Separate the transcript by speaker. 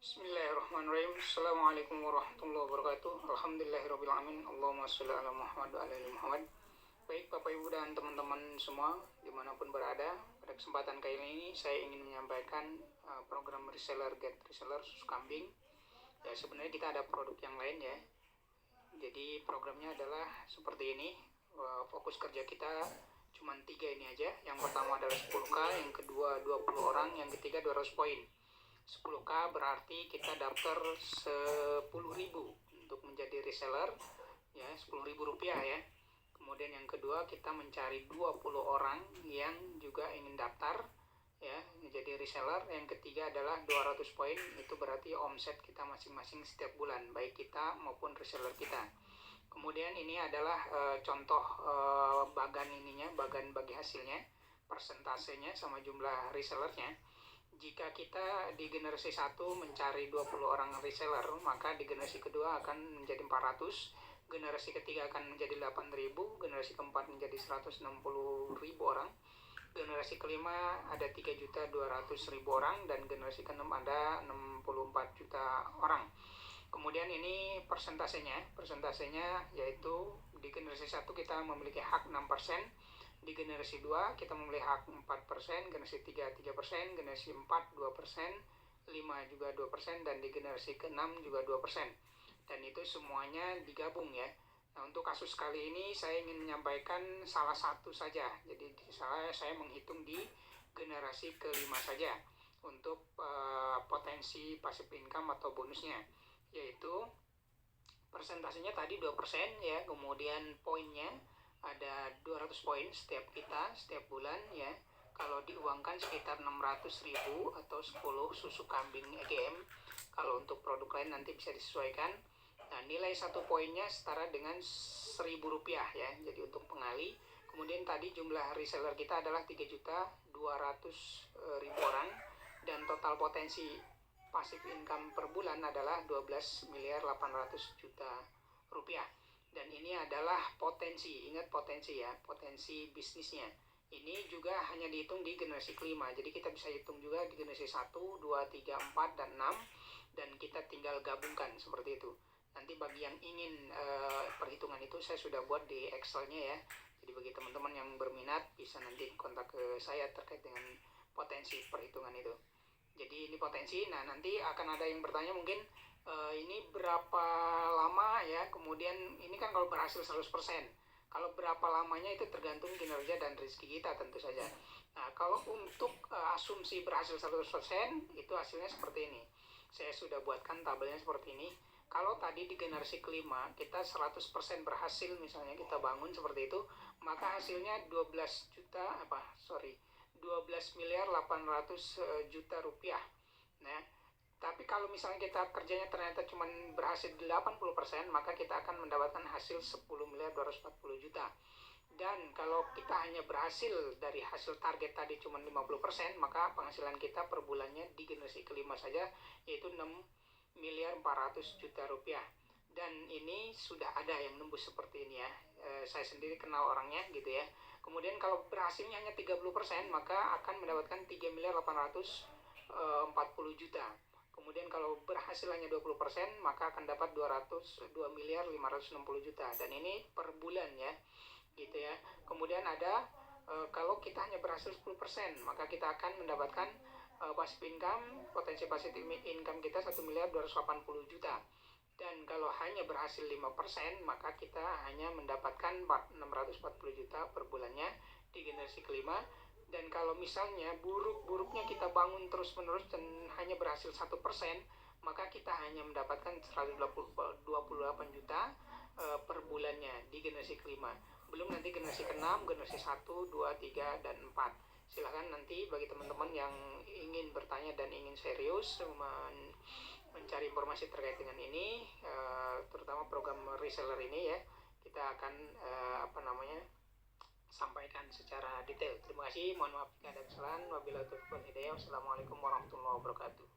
Speaker 1: Bismillahirrahmanirrahim. Assalamualaikum warahmatullahi wabarakatuh. Alhamdulillahirrahmanirrahim. Allahumma sholli ala Muhammad wa ala ali Muhammad. Baik Bapak Ibu dan teman-teman semua dimanapun berada, pada kesempatan kali ini saya ingin menyampaikan program reseller get reseller susu kambing. Ya, sebenarnya kita ada produk yang lain ya. Jadi programnya adalah seperti ini. Fokus kerja kita cuma 3 ini aja. Yang pertama adalah 10K, yang kedua 20 orang, yang ketiga 200 poin. 10K berarti kita daftar 10.000 untuk menjadi reseller ya, 10.000 rupiah ya. Kemudian yang kedua kita mencari 20 orang yang juga ingin daftar ya menjadi reseller. Yang ketiga adalah 200 poin, itu berarti omset kita masing-masing setiap bulan, baik kita maupun reseller kita. Kemudian ini adalah contoh bagan bagi hasilnya, persentasenya sama jumlah resellernya. Jika kita di generasi 1 mencari 20 orang reseller, maka di generasi kedua akan menjadi 400, generasi ketiga akan menjadi 8.000, generasi keempat menjadi 160.000 orang, generasi kelima ada 3.200.000 orang, dan generasi keenam ada 64 juta orang. Kemudian ini persentasenya yaitu di generasi 1 kita memiliki hak 6%, di generasi 2 kita memiliki hak 4%, generasi 3 3%, generasi 4 2%, 5 juga 2%, dan di generasi ke-6 juga 2%. Dan itu semuanya digabung ya. Nah, untuk kasus kali ini saya ingin menyampaikan salah satu saja. Jadi saya menghitung di generasi ke-5 saja untuk potensi passive income atau bonusnya, yaitu persentasenya tadi 2% ya, kemudian poinnya ada 200 poin setiap bulan ya. Kalau diuangkan sekitar 600.000 atau 10 susu kambing EGM. Kalau untuk produk lain nanti bisa disesuaikan. Nah, nilai 1 poinnya setara dengan 1.000 rupiah ya. Jadi untuk pengali. Kemudian tadi jumlah reseller kita adalah 3.200.000 orang, dan total potensi passive income per bulan adalah 12.800 miliar rupiah. Dan ini adalah potensi, ingat potensi ya, potensi bisnisnya. Ini juga hanya dihitung di generasi kelima, jadi kita bisa hitung juga di generasi 1, 2, 3, 4, dan 6, dan kita tinggal gabungkan seperti itu. Nanti bagi yang ingin perhitungan itu saya sudah buat di Excel-nya ya. Jadi bagi teman-teman yang berminat bisa nanti kontak ke saya terkait dengan potensi perhitungan itu. Jadi ini potensi. Nah, nanti akan ada yang bertanya mungkin ini berapa lama ya, kemudian ini kan kalau berhasil 100%, kalau berapa lamanya itu tergantung kinerja dan rezeki kita tentu saja. Nah, kalau untuk asumsi berhasil 100% itu hasilnya seperti ini. Saya sudah buatkan tabelnya seperti ini. Kalau tadi di generasi kelima kita 100% berhasil, misalnya kita bangun seperti itu, maka hasilnya 12.800.000.000 rupiah. Nah, tapi kalau misalnya kita kerjanya ternyata cuma berhasil 80%, maka kita akan mendapatkan hasil 10.240.000.000. Dan kalau kita hanya berhasil dari hasil target tadi cuma 50%, maka penghasilan kita per bulannya di generasi kelima saja yaitu 6.400.000.000 rupiah. Dan ini sudah ada yang nembus seperti ini ya. Saya sendiri kenal orangnya gitu ya. Kemudian kalau berhasilnya hanya 30%, maka akan mendapatkan 3.840.000.000. Kemudian kalau berhasil hanya 20%, maka akan dapat 2.560.000.000. Dan ini per bulan ya, gitu ya. Kemudian ada kalau kita hanya berhasil 10%, maka kita akan mendapatkan passive income, potensi passive income kita 1.280.000.000. Dan kalau hanya berhasil 5%, maka kita hanya mendapatkan 640.000.000 per bulannya di generasi kelima. Dan kalau misalnya buruk-buruknya kita bangun terus-menerus dan hanya berhasil 1%, maka kita hanya mendapatkan 128 juta per bulannya di generasi kelima. Belum nanti generasi ke-6, generasi 1, 2, 3, dan 4. Silahkan nanti bagi teman-teman yang ingin bertanya dan ingin serius mencari informasi terkait dengan ini, terutama program reseller ini ya, kita akan sampaikan secara detail. Terima kasih, mohon maaf jika ada kesalahan. Wabillahi taufiq wal hidayah. Wassalamualaikum warahmatullahi wabarakatuh.